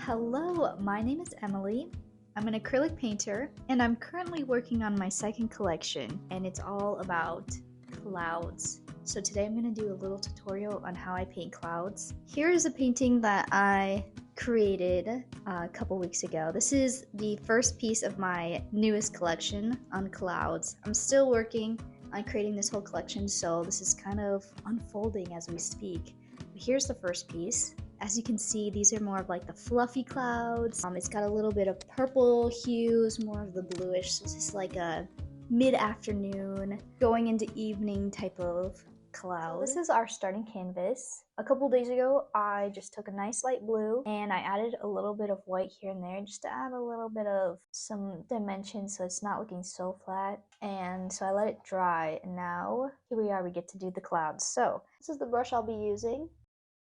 Hello, my name is Emily. I'm an acrylic painter, and I'm currently working on my second collection, and it's all about clouds. So today I'm going to do a little tutorial on how I paint clouds. Here is a painting that I created a couple weeks ago. This is the first piece of my newest collection on clouds. I'm still working on creating this whole collection, so this is kind of unfolding as we speak. But here's the first piece. As you can see, these are more of like the fluffy clouds. It's got a little bit of purple hues, more of the bluish. So this is like a mid-afternoon, going into evening type of cloud. So this is our starting canvas. A couple days ago, I just took a nice light blue and I added a little bit of white here and there just to add a little bit of some dimension so it's not looking so flat. And so I let it dry, and now here we are, we get to do the clouds. So this is the brush I'll be using.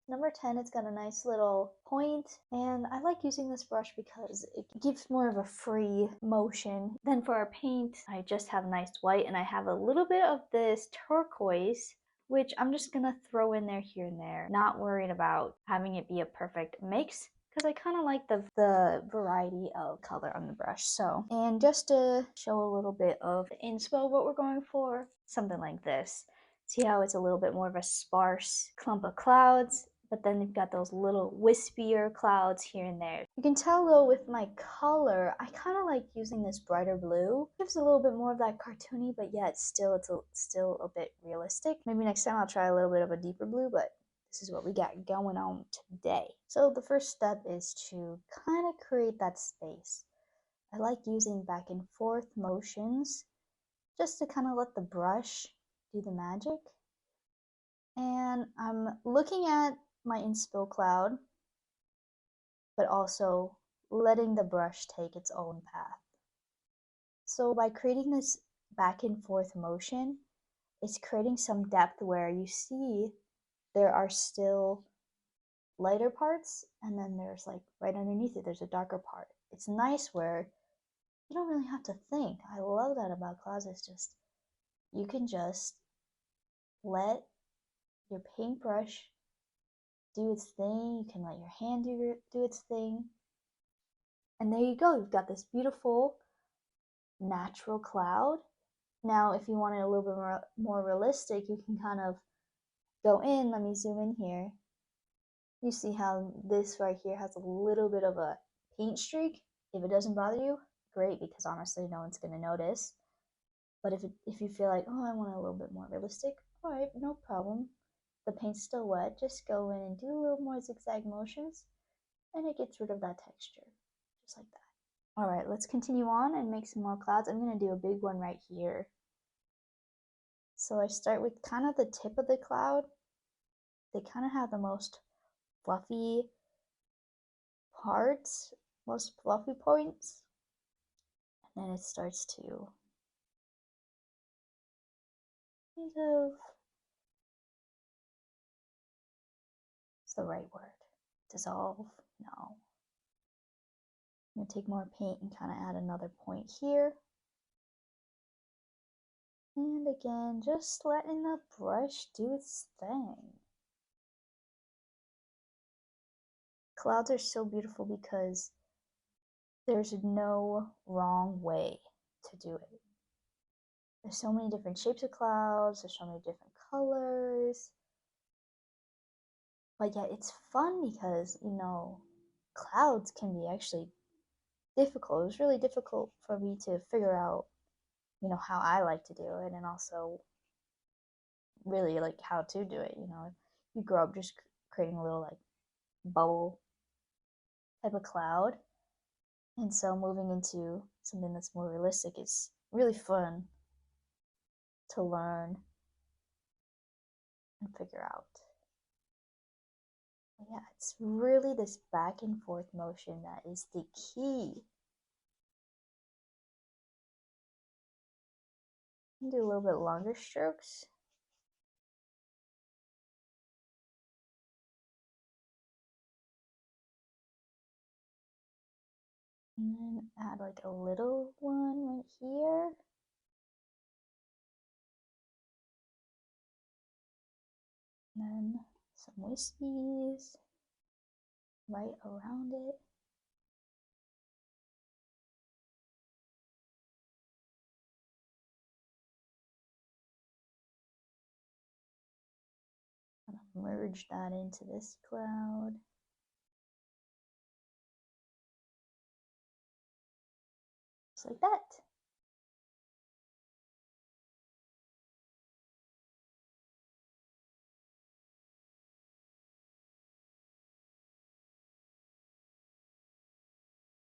Number 10, it's got a nice little point, and I like using this brush because it gives more of a free motion. Then for our paint, I just have nice white, and I have a little bit of this turquoise, which I'm just gonna throw in there here and there, not worried about having it be a perfect mix, because I kind of like the variety of color on the brush. So, and just to show a little bit of the inspo, what we're going for, something like this. See how it's a little bit more of a sparse clump of clouds, but then you've got those little wispier clouds here and there. You can tell though with my color, I kind of like using this brighter blue. It gives a little bit more of that cartoony, but yet still still a bit realistic. Maybe next time I'll try a little bit of a deeper blue, but this is what we got going on today. So the first step is to kind of create that space. I like using back and forth motions just to kind of let the brush do the magic. And I'm looking at my inspo cloud, but also letting the brush take its own path. So by creating this back and forth motion, it's creating some depth where you see there are still lighter parts, and then there's like right underneath it, there's a darker part. It's nice where you don't really have to think. I love that about clouds. It's just, you can just let your paintbrush do its thing. You can let your hand do its thing. And there you go. You've got this beautiful natural cloud. Now, if you want it a little bit more realistic, you can kind of go in. Let me zoom in here. You see how this right here has a little bit of a paint streak. If it doesn't bother you, great, because honestly, no one's going to notice. But if you feel like, oh, I want it a little bit more realistic, all right, no problem. The paint's still wet. Just go in and do a little more zigzag motions, and it gets rid of that texture, just like that. All right, let's continue on and make some more clouds. I'm going to do a big one right here. So I start with kind of the tip of the cloud. They kind of have the most fluffy parts, most fluffy points. And then it starts to kind of, what's the right word? Dissolve? No. I'm going to take more paint and kind of add another point here. And again, just letting the brush do its thing. Clouds are so beautiful because there's no wrong way to do it. There's so many different shapes of clouds, there's so many different colors. But yet it's fun because, clouds can be actually difficult. It was really difficult for me to figure out, how I like to do it, and also really like how to do it. You grow up just creating a little like bubble type of cloud, and so moving into something that's more realistic is really fun to learn and figure out. But yeah, it's really this back and forth motion that is the key. Do a little bit longer strokes. And then add like a little one right here. And then some wispies right around it. merge that into this cloud. Just like that.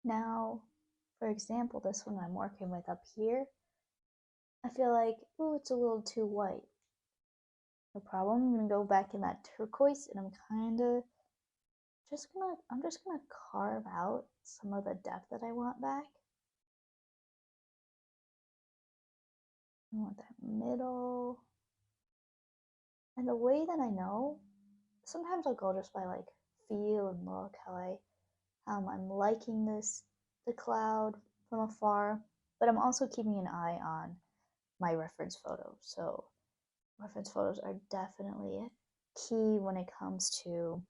Now, for example, this one I'm working with up here, I feel like, oh, it's a little too white. No problem, I'm gonna go back in that turquoise and I'm just gonna carve out some of the depth that I want back. I want that middle. And the way that I know, sometimes I'll go just by like feel and look how I'm liking the cloud from afar, but I'm also keeping an eye on my reference photos. So reference photos are definitely key when it comes to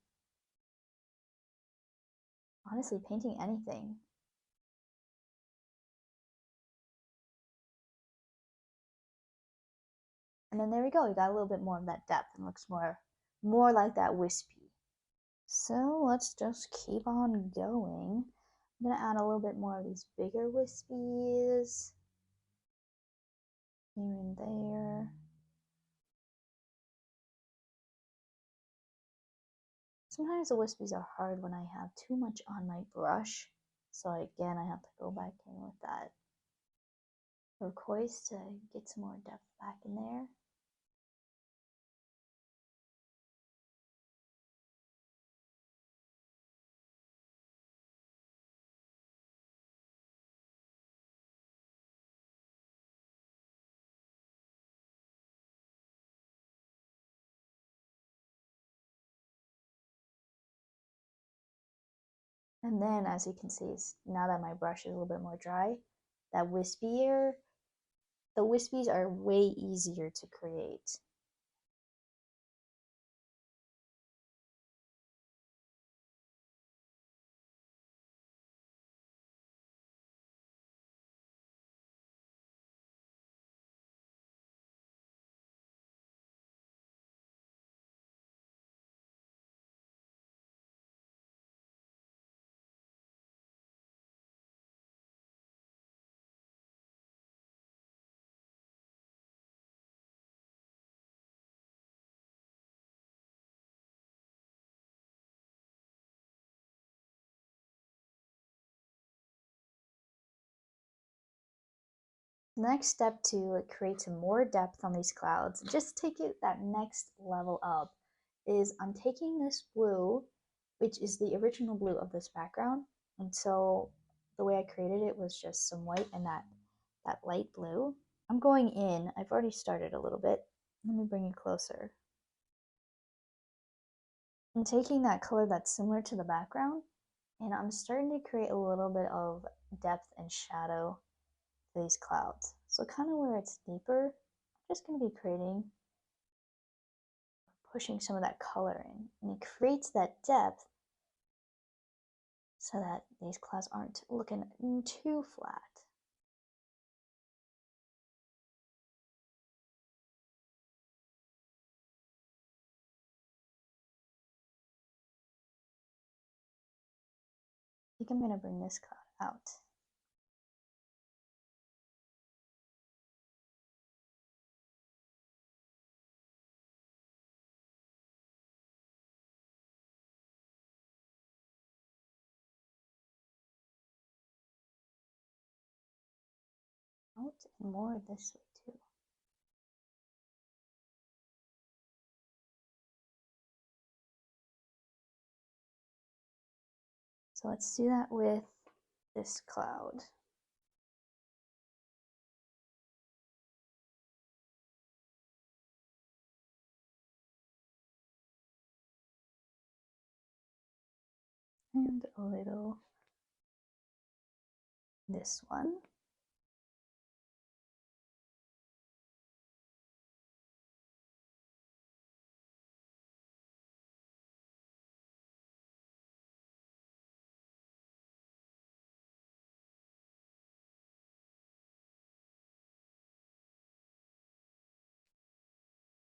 honestly painting anything. And then there we go, you got a little bit more of that depth and looks more like that wispy. So let's just keep on going. I'm gonna add a little bit more of these bigger wispies here and there. Sometimes the wispies are hard when I have too much on my brush. So again, I have to go back in with that turquoise to get some more depth back in there. And then as you can see, now that my brush is a little bit more dry, that wispier, the wispies are way easier to create. The next step to create some more depth on these clouds, just take it that next level up, is I'm taking this blue, which is the original blue of this background, and so the way I created it was just some white and that light blue. I'm going in, I've already started a little bit. Let me bring you closer. I'm taking that color that's similar to the background, and I'm starting to create a little bit of depth and shadow to these clouds. So kind of where it's deeper, I'm just going to be pushing some of that color in, and it creates that depth so that these clouds aren't looking too flat. I think I'm going to bring this cloud out. Out and more this way too. So let's do that with this cloud. And a little this one.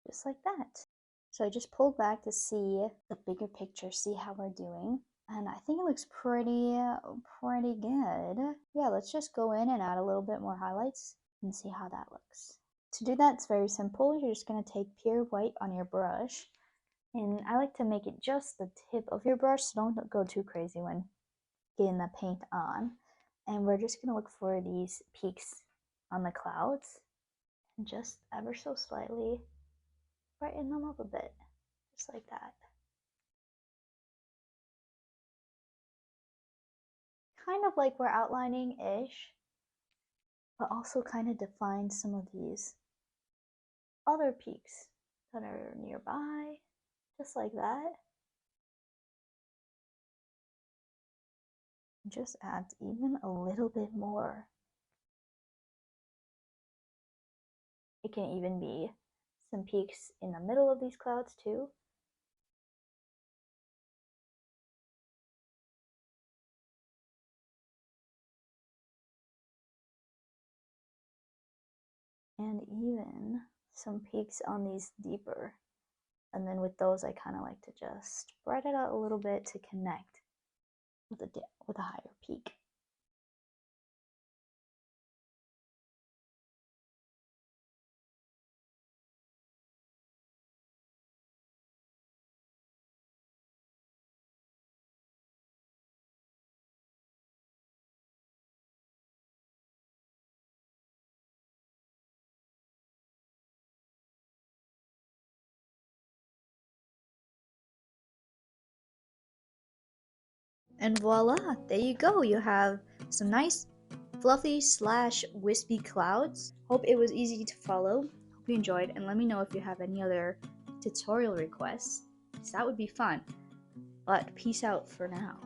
Just like that. So I just pulled back to see the bigger picture, see how we're doing. And I think it looks pretty good. Yeah, let's just go in and add a little bit more highlights and see how that looks. To do that, it's very simple. You're just going to take pure white on your brush. And I like to make it just the tip of your brush, so don't go too crazy when getting the paint on. And we're just going to look for these peaks on the clouds. And just ever so slightly brighten them up a bit, just like that. Kind of like we're outlining-ish, but also kind of define some of these other peaks that are nearby, just like that. Just add even a little bit more. It can even be some peaks in the middle of these clouds too. And even some peaks on these deeper. And then with those, I kind of like to just spread it out a little bit to connect with a higher peak. And voila, there you go. You have some nice fluffy slash wispy clouds. Hope it was easy to follow. Hope you enjoyed, and let me know if you have any other tutorial requests, because that would be fun. But peace out for now.